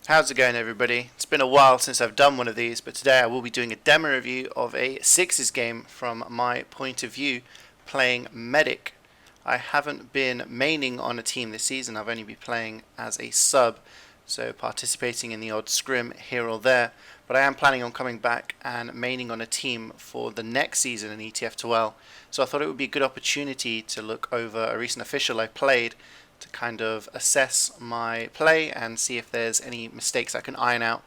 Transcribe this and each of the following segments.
How's it going, everybody? It's been a while since I've done one of these, but today I will be doing a demo review of a Sixes game from my point of view, playing Medic. I haven't been maining on a team this season, I've only been playing as a sub, so participating in the odd scrim here or there, but I am planning on coming back and maining on a team for the next season in ETF2L, so I thought it would be a good opportunity to look over a recent official I played to kind of assess my play and see if there's any mistakes I can iron out.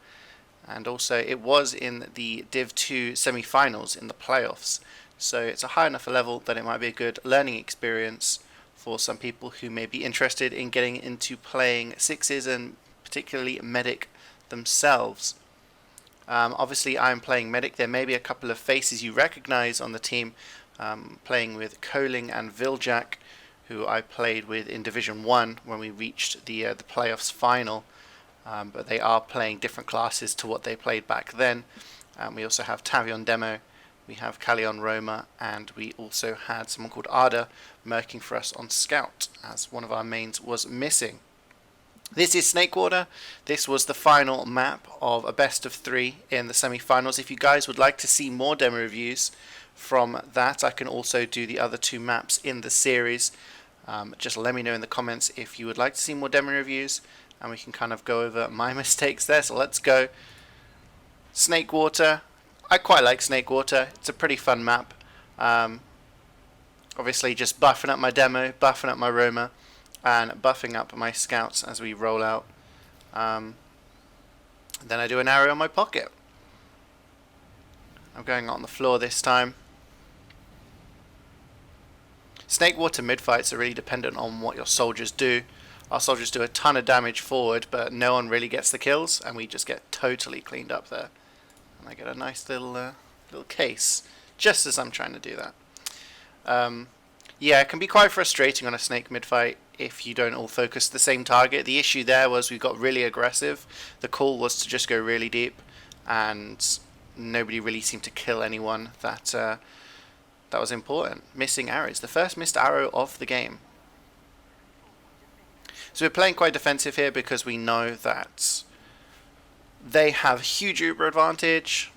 And also, it was in the Div 2 semi-finals in the playoffs, so it's a high enough level that it might be a good learning experience for some people who may be interested in getting into playing Sixes and particularly Medic themselves. Obviously, I'm playing Medic. There may be a couple of faces you recognize on the team, playing with Coling and Viljak, who I played with in Division 1 when we reached the playoffs final, but they are playing different classes to what they played back then. We also have Tavion Demo, we have Callion Roma, and we also had someone called Arda merking for us on Scout, as one of our mains was missing. This is Snakewater. This was the final map of a best of 3 in the semi-finals. If you guys would like to see more demo reviews from that, I can also do the other 2 maps in the series. Just let me know in the comments if you would like to see more demo reviews, and we can kind of go over my mistakes there. So let's go. Snakewater. I quite like Snakewater. It's a pretty fun map. Obviously just buffing up my demo, buffing up my Roma, and buffing up my scouts as we roll out. Then I do an arrow on my pocket. I'm going on the floor this time. Snakewater mid-fights are really dependent on what your soldiers do. Our soldiers do a ton of damage forward, but no one really gets the kills, and we just get totally cleaned up there. And I get a nice little case, just as I'm trying to do that. Yeah, it can be quite frustrating on a snake mid-fight if you don't all focus the same target. The issue there was we got really aggressive. The call was to just go really deep, and nobody really seemed to kill anyone that was important. Missing arrows. The first missed arrow of the game. So we're playing quite defensive here because we know that they have huge Uber advantage.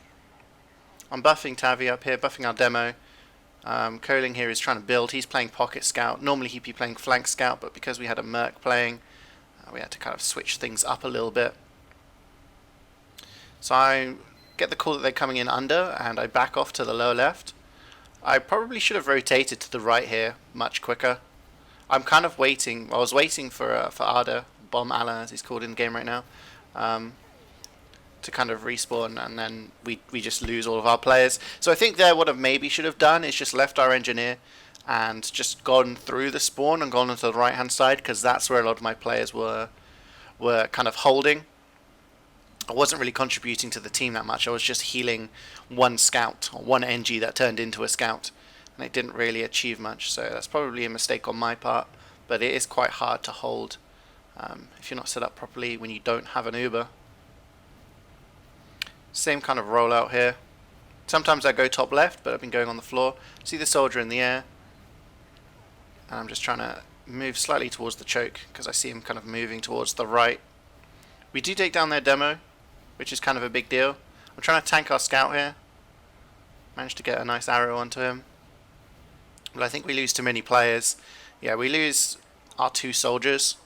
I'm buffing Tavi up here, buffing our demo. Coling here is trying to build. He's playing Pocket Scout. Normally he'd be playing Flank Scout, but because we had a Merc playing, we had to kind of switch things up a little bit. So I get the call that they're coming in under, and I back off to the lower left. I probably should have rotated to the right here much quicker. I'm kind of waiting. I was waiting for Arda, Bomb Allah as he's called in the game right now, to kind of respawn, and then we just lose all of our players. So I think there what I maybe should have done is just left our engineer and just gone through the spawn and gone onto the right hand side, because that's where a lot of my players were kind of holding. I wasn't really contributing to the team that much. I was just healing one scout, or one NG that turned into a scout, and it didn't really achieve much, so that's probably a mistake on my part, but it is quite hard to hold if you're not set up properly when you don't have an Uber. Same kind of rollout here. Sometimes I go top left, but I've been going on the floor. See the soldier in the air, and I'm just trying to move slightly towards the choke because I see him kind of moving towards the right. We do take down their demo, which is kind of a big deal. I'm trying to tank our scout here. Managed to get a nice arrow onto him. But I think we lose too many players. Yeah, we lose our 2 soldiers.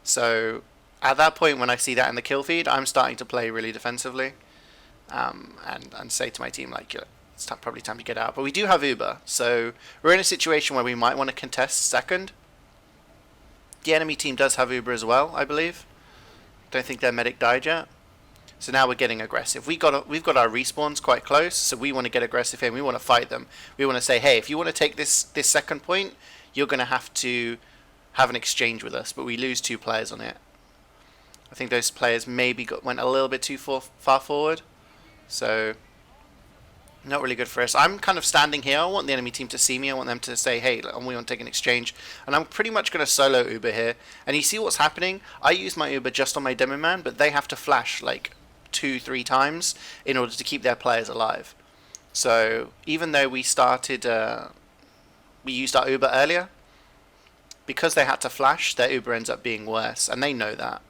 So at that point when I see that in the kill feed, I'm starting to play really defensively. And say to my team, like, it's probably time to get out. But we do have Uber, so we're in a situation where we might want to contest second. The enemy team does have Uber as well, I believe. Don't think their medic died yet. So now we're getting aggressive. We've got our respawns quite close, so we want to get aggressive here. We want to fight them. We want to say, hey, if you want to take this second point, you're going to have to have an exchange with us. But we lose 2 players on it. I think those players maybe went a little bit too far forward. So not really good for us. I'm kind of standing here. I want the enemy team to see me. I want them to say, hey, we want to take an exchange. And I'm pretty much going to solo Uber here. And you see what's happening? I use my Uber just on my demo man, but they have to flash like 2-3 times in order to keep their players alive. So even though we used our Uber earlier, because they had to flash, their Uber ends up being worse, and they know that.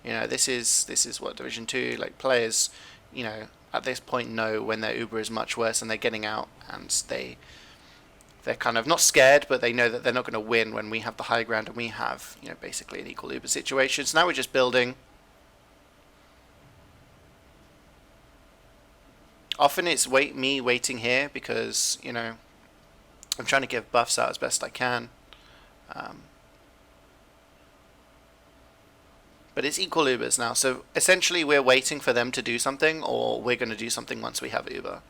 You know, this is what Division 2, like, players, you know, at this point know when their Uber is much worse and they're getting out, and they're kind of not scared, but they know that they're not going to win when we have the high ground and we have, you know, basically an equal Uber situation. So now we're just building. Often it's me waiting here because, you know, I'm trying to give buffs out as best I can. But it's equal Ubers now, so essentially we're waiting for them to do something, or we're going to do something once we have Uber.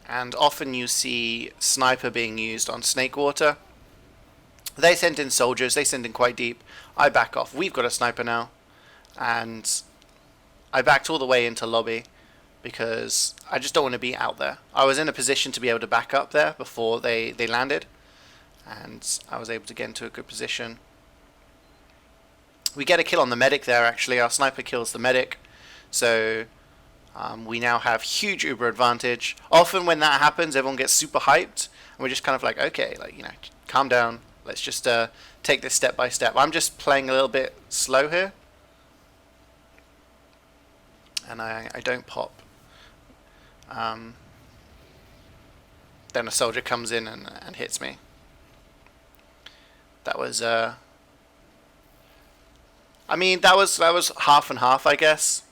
And often you see sniper being used on Snakewater. They send in soldiers, they send in quite deep. I back off. We've got a sniper now, and I backed all the way into lobby because I just don't want to be out there. I was in a position to be able to back up there before they landed, and I was able to get into a good position. We get a kill on the medic there, actually. Our sniper kills the medic, so we now have huge Uber advantage. Often when that happens, everyone gets super hyped, and we're just kind of like, okay, like, you know, calm down. Let's just take this step by step. I'm just playing a little bit slow here, and I don't pop. Then a soldier comes in and hits me. That was I mean, that was half and half, I guess.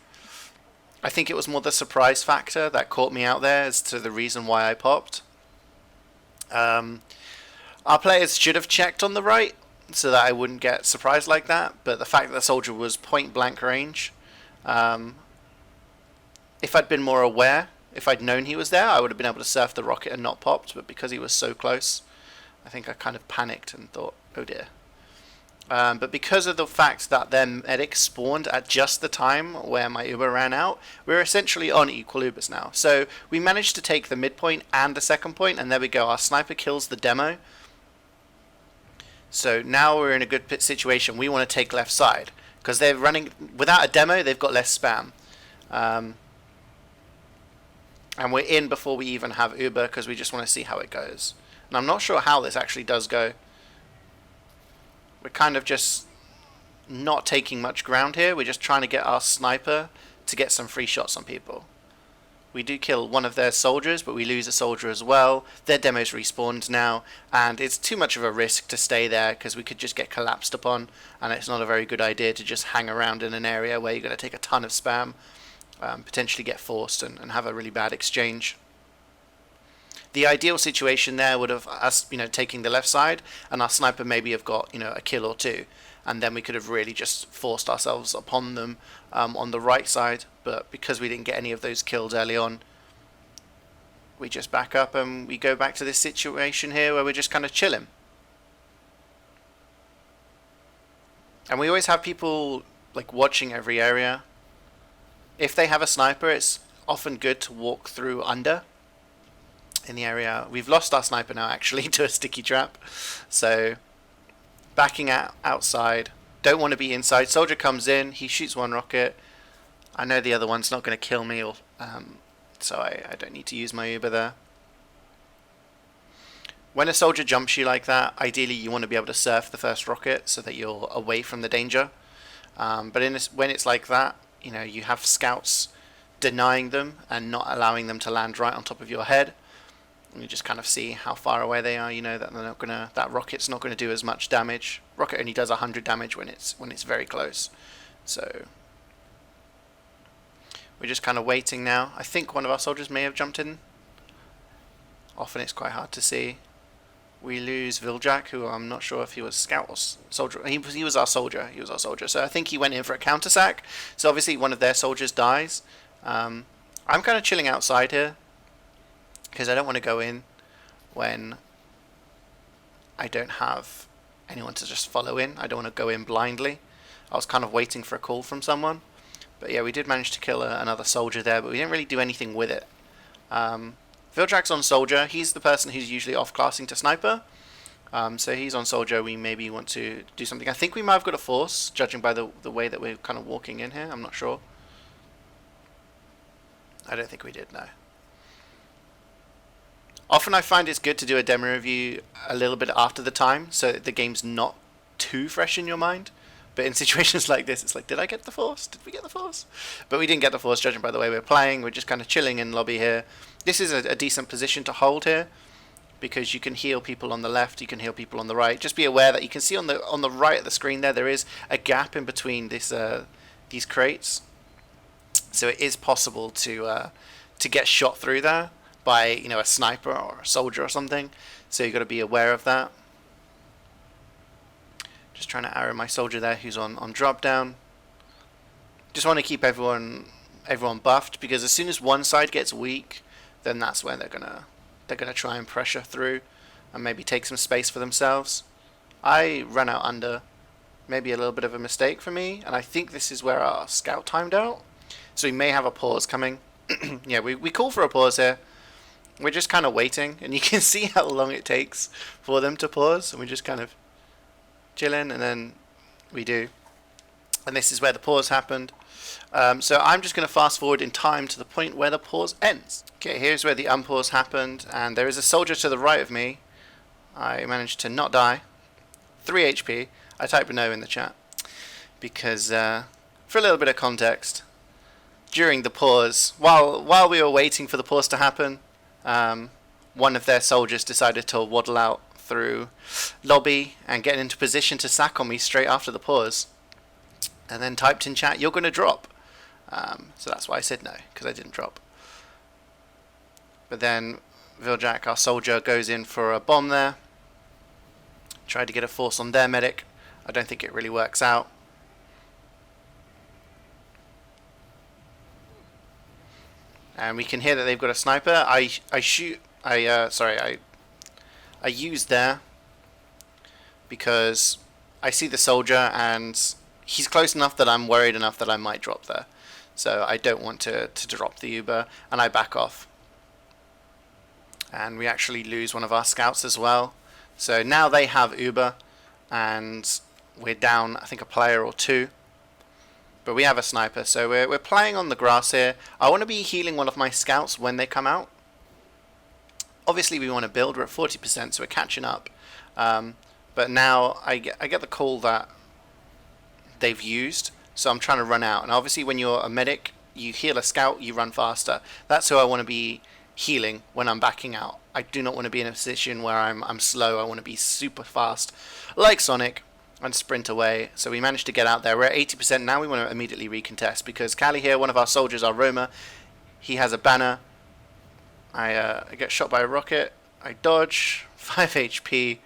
I think it was more the surprise factor that caught me out there as to the reason why I popped. Our players should have checked on the right so that I wouldn't get surprised like that, but the fact that the soldier was point blank range, if I'd been more aware, if I'd known he was there, I would have been able to surf the rocket and not popped, but because he was so close, I think I kind of panicked and thought, oh dear. But because of the fact that their medic spawned at just the time where my Uber ran out, we're essentially on equal Ubers now. So we managed to take the midpoint and the second point, and there we go. Our sniper kills the demo. So now we're in a good situation. We want to take left side because they're running without a demo. They've got less spam, and we're in before we even have Uber because we just want to see how it goes. And I'm not sure how this actually does go. We're kind of just not taking much ground here. We're just trying to get our sniper to get some free shots on people. We do kill one of their soldiers, but we lose a soldier as well. Their demo's respawned now, and it's too much of a risk to stay there because we could just get collapsed upon, and it's not a very good idea to just hang around in an area where you're going to take a ton of spam, potentially get forced and have a really bad exchange. The ideal situation there would have us, you know, taking the left side, and our sniper maybe have got, you know, a kill or two, and then we could have really just forced ourselves upon them on the right side. But because we didn't get any of those kills early on, we just back up and we go back to this situation here where we're just kind of chilling. And we always have people like watching every area. If they have a sniper, it's often good to walk through under in the area. We've lost our sniper now actually to a sticky trap, so backing out outside. Don't want to be inside. Soldier comes in, he shoots one rocket. I know the other one's not going to kill me, or so I don't need to use my Uber there. When a soldier jumps you like that, ideally you want to be able to surf the first rocket so that you're away from the danger. But when it's like that, you know, you have scouts denying them and not allowing them to land right on top of your head. And you just kind of see how far away they are. You know that they're not gonna. That rocket's not going to do as much damage. Rocket only does 100 damage when it's very close. So we're just kind of waiting now. I think one of our soldiers may have jumped in. Often it's quite hard to see. We lose Viljak, who I'm not sure if he was scout or soldier. He was our soldier. He was our soldier. So I think he went in for a counter-sack. So obviously one of their soldiers dies. I'm kind of chilling outside here because I don't want to go in when I don't have anyone to just follow in. I don't want to go in blindly. I was kind of waiting for a call from someone. But yeah, we did manage to kill another soldier there, but we didn't really do anything with it. Viljak's on soldier. He's the person who's usually off-classing to sniper. So he's on soldier. We maybe want to do something. I think we might have got a force, judging by the way that we're kind of walking in here. I'm not sure. I don't think we did, no. Often I find it's good to do a demo review a little bit after the time, so the game's not too fresh in your mind. But in situations like this, it's like, did I get the force? Did we get the force? But we didn't get the force, judging by the way we're playing. We're just kind of chilling in lobby here. This is a decent position to hold here, because you can heal people on the left, you can heal people on the right. Just be aware that you can see on the right of the screen there is a gap in between these crates. So it is possible to get shot through there by a sniper or a soldier or something. So you've got to be aware of that. Just trying to arrow my soldier there who's on drop down. Just want to keep everyone buffed, because as soon as one side gets weak, then that's when they're gonna try and pressure through and maybe take some space for themselves. I ran out under, maybe a little bit of a mistake for me, and I think this is where our scout timed out. So we may have a pause coming. Yeah, we call for a pause here. We're just kind of waiting, and you can see how long it takes for them to pause, and we're just kind of chilling, and then we do. And this is where the pause happened. So I'm just going to fast forward in time to the point where the pause ends. Okay, here's where the unpause happened, and there is a soldier to the right of me. I managed to not die. 3 HP. I typed no in the chat because for a little bit of context, during the pause, while we were waiting for the pause to happen, one of their soldiers decided to waddle out through lobby and get into position to sack on me straight after the pause, and then typed in chat, "You're going to drop." So that's why I said no, because I didn't drop. But then Viljack, our soldier, goes in for a bomb there. Tried to get a force on their medic. I don't think it really works out. And we can hear that they've got a sniper. I used there because I see the soldier and he's close enough that I'm worried enough that I might drop there. So I don't want to drop the Uber, and I back off. And we actually lose one of our scouts as well. So now they have Uber, and we're down, I think, a player or two. But we have a sniper, so we're playing on the grass here. I want to be healing one of my scouts when they come out. Obviously we want to build, we're at 40%, so we're catching up. But now I get the call that they've used, so I'm trying to run out. And obviously when you're a medic, you heal a scout, you run faster. That's who I want to be healing when I'm backing out. I do not want to be in a position where I'm slow. I want to be super fast, like Sonic, and sprint away. So we managed to get out there. We're at 80%. Now we want to immediately recontest, because Callie here, one of our soldiers, our Roma, he has a banner. I get shot by a rocket. I dodge. 5 HP.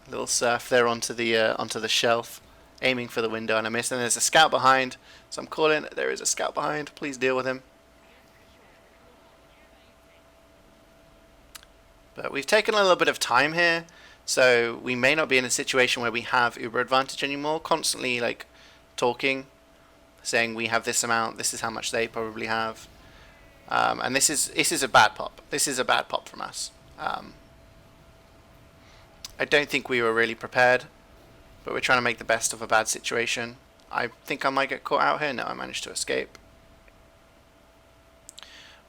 Little surf there onto the shelf, aiming for the window, and I miss. And there's a scout behind, so I'm calling. There is a scout behind. Please deal with him. But we've taken a little bit of time here, so we may not be in a situation where we have Uber advantage anymore. Constantly like talking, saying we have this amount. This is how much they probably have. And this is a bad pop. This is a bad pop from us. I don't think we were really prepared, but we're trying to make the best of a bad situation. I think I might get caught out here. No, I managed to escape.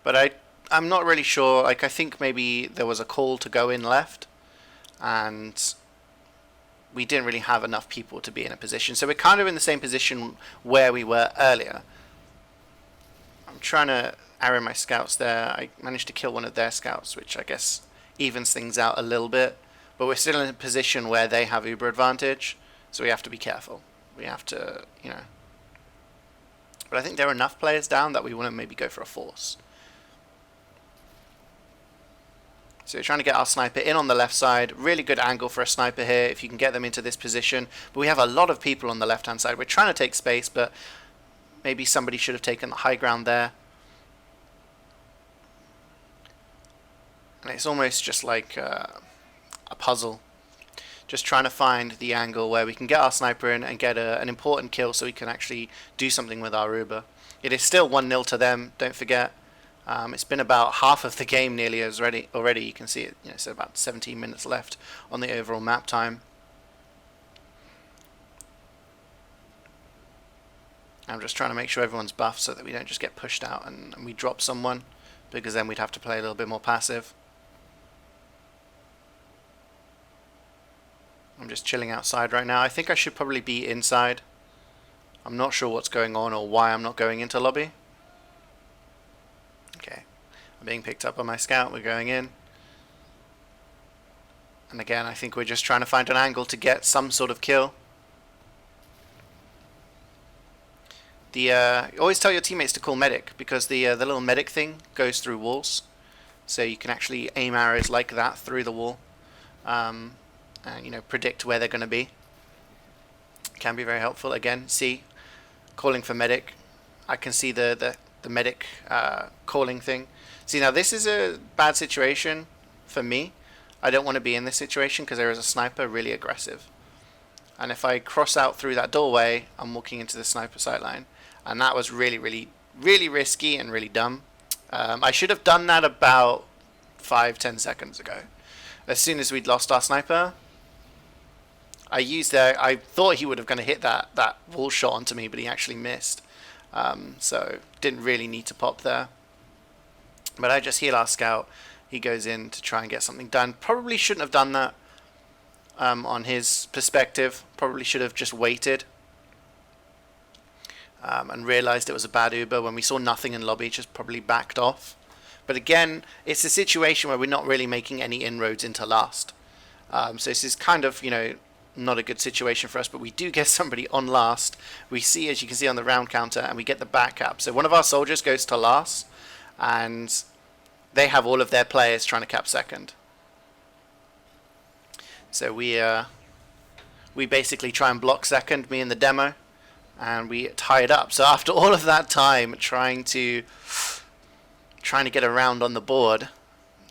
But I'm not really sure. Like, I think maybe there was a call to go in left, and we didn't really have enough people to be in a position. So we're kind of in the same position where we were earlier. I'm trying to arrow my scouts there. I managed to kill one of their scouts, which I guess evens things out a little bit. But we're still in a position where they have Uber advantage, so we have to be careful. We have to, But I think there are enough players down that we want to maybe go for a force. So we're trying to get our sniper in on the left side. Really good angle for a sniper here if you can get them into this position. But we have a lot of people on the left-hand side. We're trying to take space, but maybe somebody should have taken the high ground there. And it's almost just like a puzzle. Just trying to find the angle where we can get our sniper in and get an important kill so we can actually do something with our Uber. It is still 1-0 to them, don't forget. It's been about half of the game nearly already. You can see it, so about 17 minutes left on the overall map time. I'm just trying to make sure everyone's buffed so that we don't just get pushed out and we drop someone, because then we'd have to play a little bit more passive. I'm just chilling outside right now. I think I should probably be inside. I'm not sure what's going on or why I'm not going into lobby. Okay. I'm being picked up by my scout. We're going in. And again, I think we're just trying to find an angle to get some sort of kill. Always tell your teammates to call medic, because the little medic thing goes through walls. So you can actually aim arrows like that through the wall. And, you know, predict where they're going to be. Can be very helpful. Again, see, calling for medic. I can see the medic calling thing. See, now this is a bad situation for me. I don't want to be in this situation because there is a sniper really aggressive. And if I cross out through that doorway, I'm walking into the sniper sightline. And that was really, really, really risky and really dumb. I should have done that about 5-10 seconds ago. As soon as we'd lost our sniper, I thought he would have going to hit that wall shot onto me, but he actually missed. So didn't really need to pop there. But I just heal our scout. He goes in to try and get something done. Probably shouldn't have done that on his perspective. Probably should have just waited and realized it was a bad Uber. When we saw nothing in lobby, just probably backed off. But again, it's a situation where we're not really making any inroads into last. So this is kind of, you know, not a good situation for us, but we do get somebody on last. We see, as you can see on the round counter, and we get the back cap. So one of our soldiers goes to last, and they have all of their players trying to cap second. So we basically try and block second, me and the demo, and we tie it up. So after all of that time trying to get around on the board,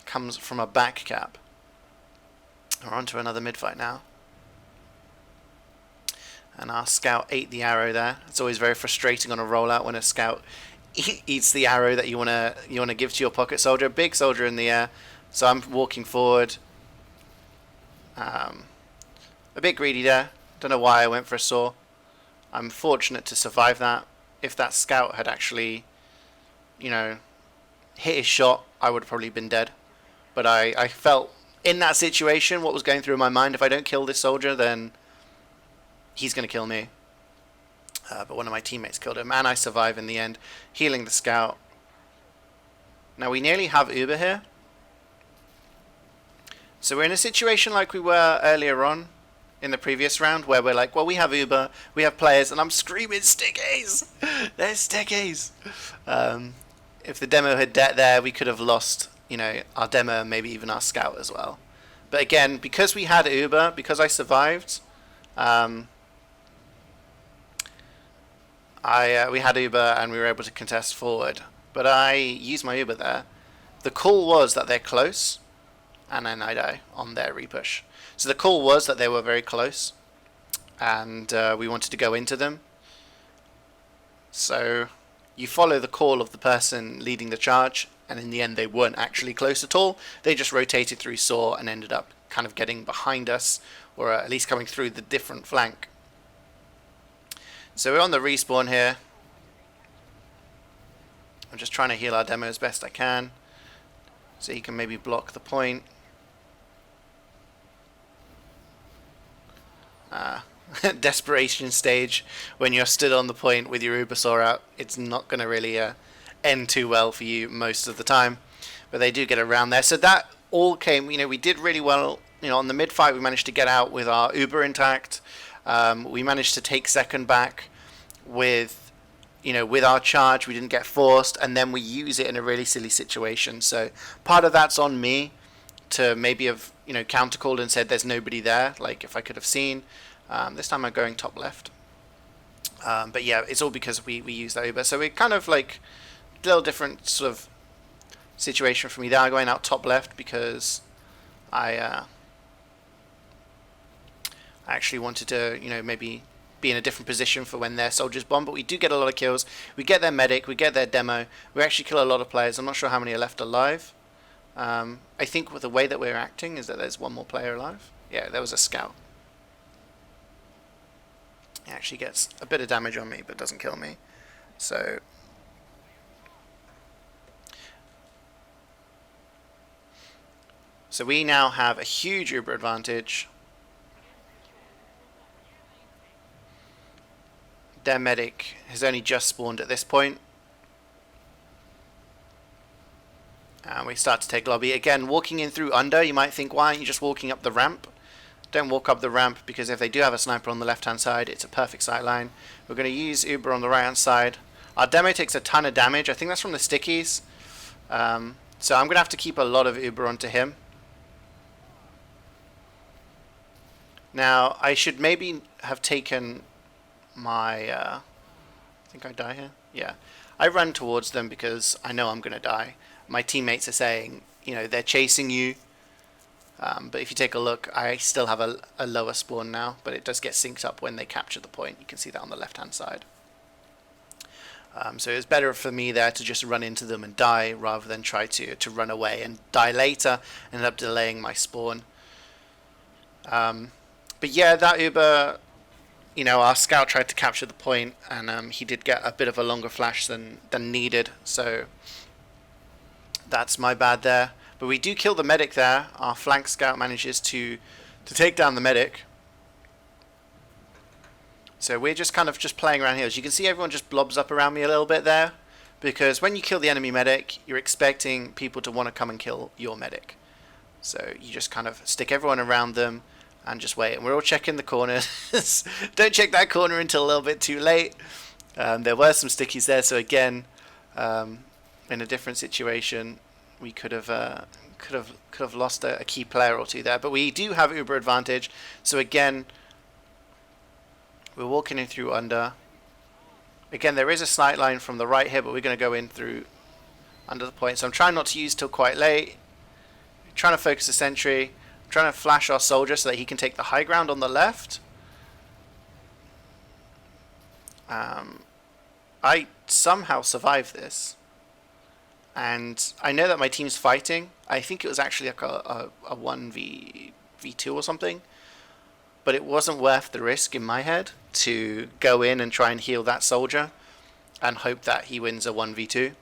comes from a back cap. We're on to another mid fight now. And our scout ate the arrow there. It's always very frustrating on a rollout when a scout eats the arrow that you wanna give to your pocket soldier. Big soldier in the air. So I'm walking forward. A bit greedy there. Don't know why I went for a saw. I'm fortunate to survive that. If that scout had actually, you know, hit his shot, I would have probably been dead. But I felt in that situation what was going through my mind. If I don't kill this soldier, then he's going to kill me. But one of my teammates killed him, and I survive in the end, healing the scout. Now we nearly have Uber here. So we're in a situation like we were earlier on in the previous round, where we're like, well, we have Uber, we have players, and I'm screaming stickies! There's stickies! If the demo had dead there, we could have lost, you know, our demo and maybe even our scout as well. But again, because we had Uber, because I survived, we had Uber and we were able to contest forward. But I used my Uber there. The call was that they're close, and then I die on their repush. So the call was that they were very close, and we wanted to go into them. So you follow the call of the person leading the charge, and in the end they weren't actually close at all. They just rotated through saw and ended up kind of getting behind us, or at least coming through the different flank. So we're on the respawn here. I'm just trying to heal our demo as best I can, so he can maybe block the point. Desperation stage, when you're stood on the point with your Uber saw out, it's not going to really end too well for you most of the time. But they do get around there. So that all came, you know, we did really well. You know, on the mid fight we managed to get out with our Uber intact. We managed to take second back with, you know, with our charge. We didn't get forced, and then we use it in a really silly situation. So part of that's on me to maybe have, you know, counter called and said there's nobody there, like if I could have seen. This time I'm going top left. But yeah, it's all because we use that Uber. So we're kind of like a little different sort of situation for me there. I'm going out top left because I actually wanted to, you know, maybe be in a different position for when their soldiers bomb. But we do get a lot of kills. We get their medic, we get their demo. We actually kill a lot of players. I'm not sure how many are left alive. I think with the way that we're acting is that there's one more player alive. Yeah, there was a scout. He actually gets a bit of damage on me, but doesn't kill me. So we now have a huge Uber advantage. Their medic has only just spawned at this point. And we start to take lobby. Again, walking in through under, you might think, why aren't you just walking up the ramp? Don't walk up the ramp, because if they do have a sniper on the left-hand side, it's a perfect sight line. We're going to use Uber on the right-hand side. Our demo takes a ton of damage. I think that's from the stickies. So I'm going to have to keep a lot of Uber onto him. Now, I should maybe have taken my... I think I die here? Yeah. I run towards them because I know I'm going to die. My teammates are saying, you know, they're chasing you. But if you take a look, I still have a lower spawn now, but it does get synced up when they capture the point. You can see that on the left-hand side. So it was better for me there to just run into them and die rather than try to run away and die later and end up delaying my spawn. But yeah, that Uber, you know, our scout tried to capture the point, and he did get a bit of a longer flash than needed, so that's my bad there. But we do kill the medic there. Our flank scout manages to take down the medic. So we're just kind of just playing around here. As you can see, everyone just blobs up around me a little bit there, because when you kill the enemy medic, you're expecting people to want to come and kill your medic. So you just kind of stick everyone around them and just wait. And we're all checking the corners. Don't check that corner until a little bit too late. There were some stickies there, so again, in a different situation, we could have lost a key player or two there. But we do have Uber advantage. So again, we're walking in through under. Again, there is a sight line from the right here, but we're going to go in through under the point. So I'm trying not to use till quite late. Trying to focus the sentry. Trying to flash our soldier so that he can take the high ground on the left. I somehow survived this. And I know that my team's fighting. I think it was actually like a 1v2 or something. But it wasn't worth the risk in my head to go in and try and heal that soldier and hope that he wins a 1v2.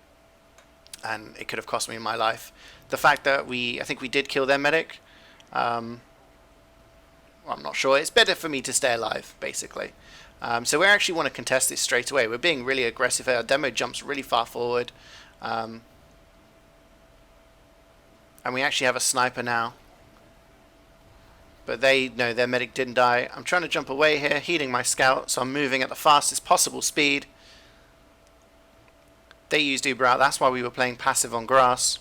And it could have cost me my life. The fact that I think we did kill their medic. I'm not sure. It's better for me to stay alive, basically. So we actually want to contest this straight away. We're being really aggressive here. Our demo jumps really far forward. And we actually have a sniper now. But their medic didn't die. I'm trying to jump away here, healing my scout, so I'm moving at the fastest possible speed. They used Uber out. That's why we were playing passive on grass.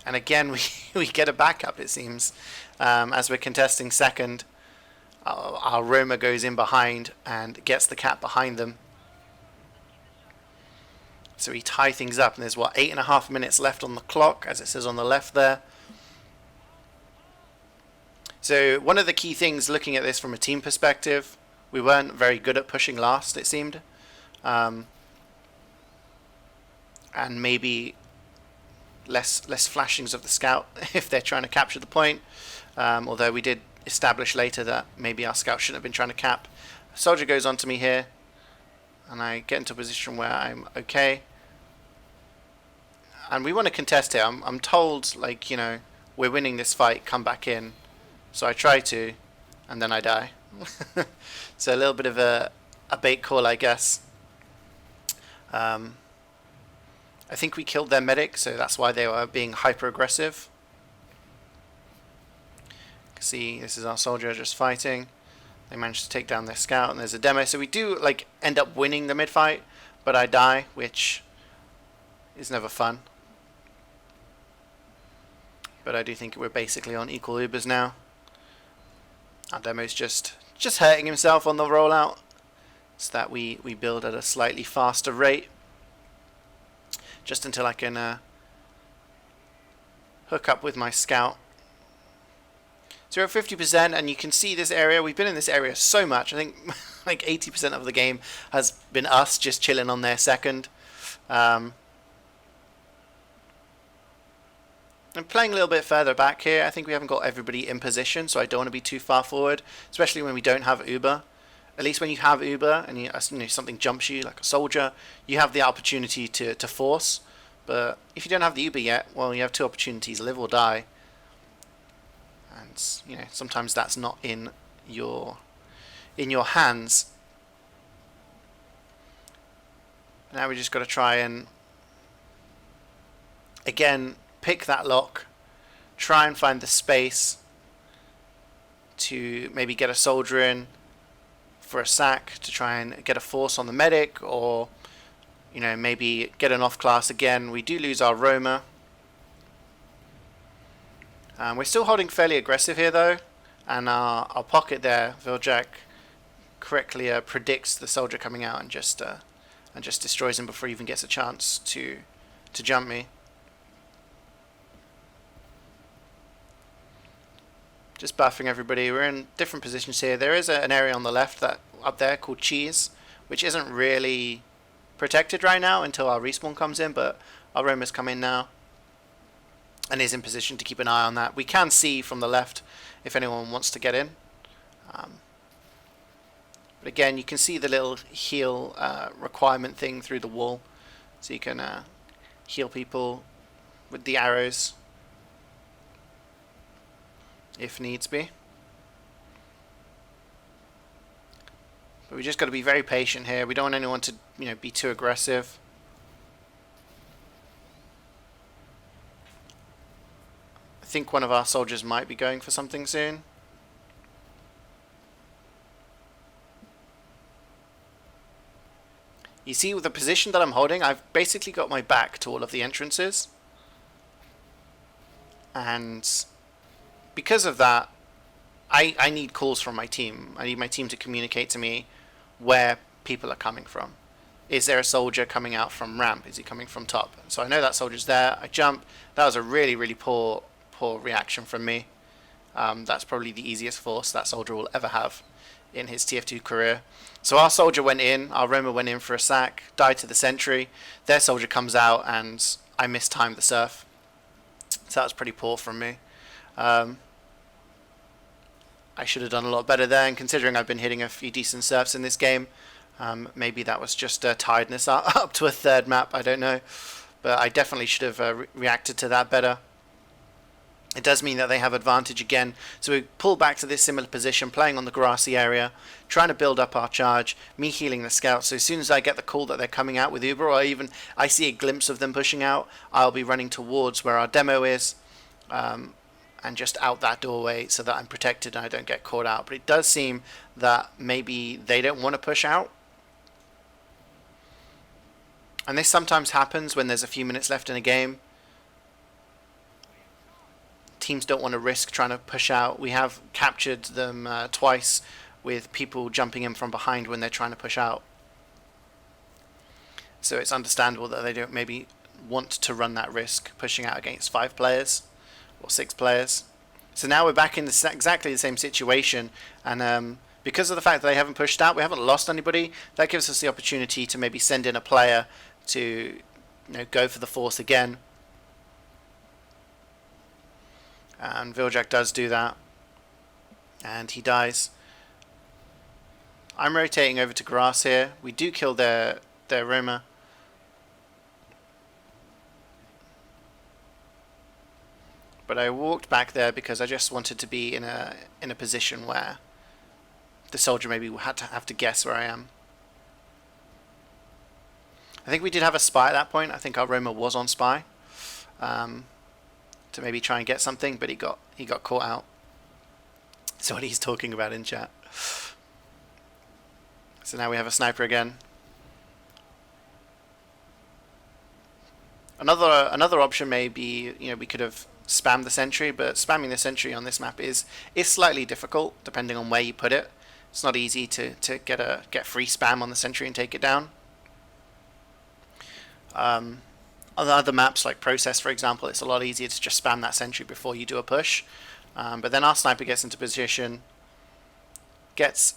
And again, we get a backup, it seems. As we're contesting second, our roamer goes in behind and gets the cap behind them. So we tie things up, and there's, 8.5 minutes left on the clock, as it says on the left there. So one of the key things looking at this from a team perspective, we weren't very good at pushing last, it seemed. And maybe less flashings of the scout if they're trying to capture the point. Although we did establish later that maybe our scout shouldn't have been trying to cap. A soldier goes onto me here, and I get into a position where I'm okay. And we want to contest here. I'm told, like, you know, we're winning this fight, come back in. So I try to, and then I die. So a little bit of a bait call, I guess. I think we killed their medic, so that's why they were being hyper aggressive. See, this is our soldier just fighting. They managed to take down their scout, and there's a demo. So we do like end up winning the mid fight, but I die, which is never fun. But I do think we're basically on equal Ubers now. Our demo's just hurting himself on the rollout, so that we build at a slightly faster rate. Just until I can hook up with my scout. So we're at 50%, and you can see this area. We've been in this area so much. I think like 80% of the game has been us just chilling on their second. I'm playing a little bit further back here. I think we haven't got everybody in position, so I don't want to be too far forward, especially when we don't have Uber. At least when you have Uber and you know, something jumps you, like a soldier, you have the opportunity to force. But if you don't have the Uber yet, well, you have two opportunities, live or die. And you know, sometimes that's not in your in your hands. Now we just got to try and, again, pick that lock, try and find the space to maybe get a soldier in for a sack to try and get a force on the medic, or maybe get an off class again. We do lose our Roma. We're still holding fairly aggressive here though, and our pocket there, Viljak correctly predicts the soldier coming out and just destroys him before he even gets a chance to jump me. Just buffing everybody. We're in different positions here. There is an area on the left that up there called Cheese, which isn't really protected right now until our respawn comes in, but our Roma's come in now and is in position to keep an eye on that. We can see from the left if anyone wants to get in. But again, you can see the little heal requirement thing through the wall, so you can heal people with the arrows if needs be. But we just got to be very patient here. We don't want anyone to be too aggressive. I think one of our soldiers might be going for something soon. You see, with the position that I'm holding, I've basically got my back to all of the entrances. And because of that, I need calls from my team. I need my team to communicate to me where people are coming from. Is there a soldier coming out from ramp? Is he coming from top? So I know that soldier's there. I jump. That was a really, really poor reaction from me. That's probably the easiest force that soldier will ever have in his TF2 career. So our soldier went in, our Roma went in for a sack, died to the sentry. Their soldier comes out and I mistimed the surf. So that was pretty poor from me. I should have done a lot better there, and considering I've been hitting a few decent surfs in this game, maybe that was just tiredness up to a third map, I don't know. But I definitely should have reacted to that better. It does mean that they have advantage again, so we pull back to this similar position, playing on the grassy area, trying to build up our charge, me healing the scouts. So as soon as I get the call that they're coming out with Uber, or even I see a glimpse of them pushing out, I'll be running towards where our demo is, and just out that doorway so that I'm protected and I don't get caught out. But it does seem that maybe they don't want to push out. And this sometimes happens when there's a few minutes left in a game. Teams don't want to risk trying to push out. We have captured them twice with people jumping in from behind when they're trying to push out. So it's understandable that they don't maybe want to run that risk pushing out against 5 players or 6 players. So now we're back in exactly the same situation, and because of the fact that they haven't pushed out, we haven't lost anybody. That gives us the opportunity to maybe send in a player to go for the force again. And Viljak does do that, and he dies. I'm rotating over to grass here. We do kill their Roma. But I walked back there because I just wanted to be in a position where the soldier maybe had to have to guess where I am. I think we did have a spy at that point. I think our Roma was on spy. To maybe try and get something, but he got caught out. That's what he's talking about in chat. So now we have a sniper again. Another option may be, we could have spammed the sentry, but spamming the sentry on this map is slightly difficult depending on where you put it. It's not easy to get free spam on the sentry and take it down. On other maps like Process, for example, it's a lot easier to just spam that sentry before you do a push. But then our sniper gets into position, gets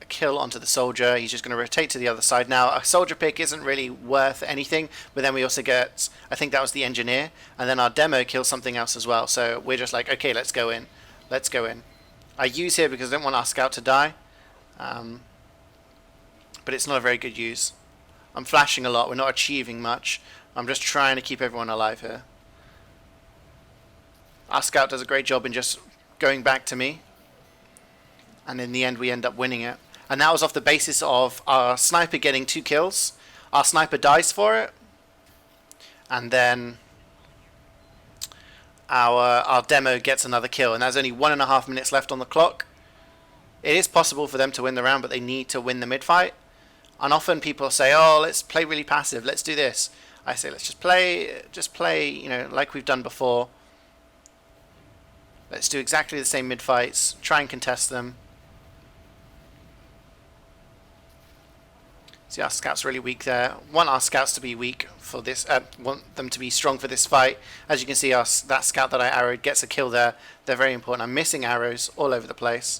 a kill onto the soldier. He's just going to rotate to the other side. Now, a soldier pick isn't really worth anything, but then we also get, I think that was the engineer, and then our demo kills something else as well. So we're just like, okay, let's go in. Let's go in. I use here because I don't want our scout to die, but it's not a very good use. I'm flashing a lot. We're not achieving much. I'm just trying to keep everyone alive here. Our scout does a great job in just going back to me, and in the end we end up winning it. And that was off the basis of our sniper getting 2 kills. Our sniper dies for it, and then our demo gets another kill, and there's only 1.5 minutes left on the clock. It is possible for them to win the round, but they need to win the mid fight. And often people say, "Oh, let's play really passive. Let's do this." I say, let's just play, you know, like we've done before. Let's do exactly the same mid fights. Try and contest them. See, our scouts really weak there. Want our scouts to be weak for this. Want them to be strong for this fight. As you can see, that scout that I arrowed gets a kill there. They're very important. I'm missing arrows all over the place.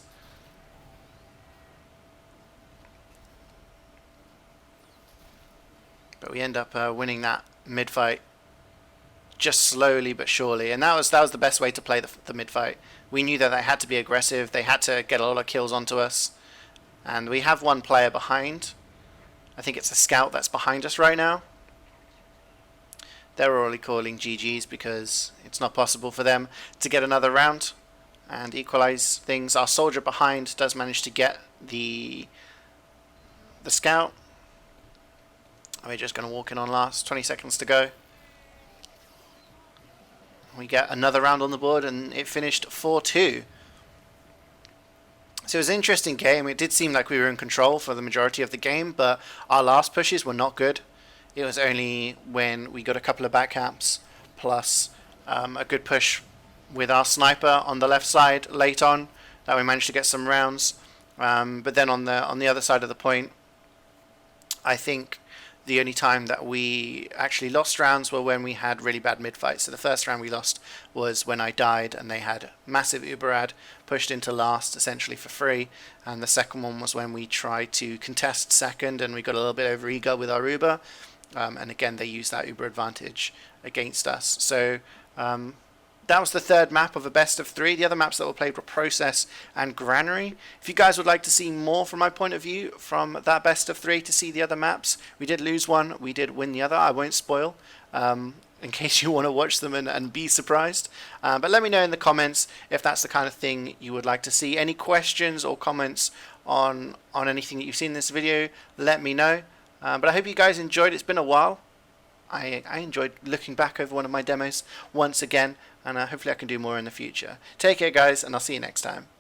But we end up winning that mid fight just slowly but surely, and that was the best way to play the mid fight. We knew that they had to be aggressive. They had to get a lot of kills onto us, and we have one player behind. I think it's a scout that's behind us right now. They're already calling GG's because it's not possible for them to get another round and equalize things. Our soldier behind does manage to get the scout. We're just going to walk in on last. 20 seconds to go. We get another round on the board, and it finished 4-2. So it was an interesting game. It did seem like we were in control for the majority of the game, but our last pushes were not good. It was only when we got a couple of back caps, plus a good push with our sniper on the left side late on, that we managed to get some rounds. But then on the other side of the point, I think the only time that we actually lost rounds were when we had really bad mid-fights. So the first round we lost was when I died and they had massive Uberad pushed into last essentially for free. And the second one was when we tried to contest second and we got a little bit over eager with our Uber. And again, they used that Uber advantage against us. So that was the third map of a best of 3. The other maps that were played were Process and Granary. If you guys would like to see more from my point of view from that best of 3 to see the other maps, we did lose one, we did win the other. I won't spoil in case you want to watch them and be surprised. But let me know in the comments if that's the kind of thing you would like to see. Any questions or comments on anything that you've seen in this video, let me know. But I hope you guys enjoyed. It's been a while. I enjoyed looking back over one of my demos once again, and hopefully I can do more in the future. Take care, guys, and I'll see you next time.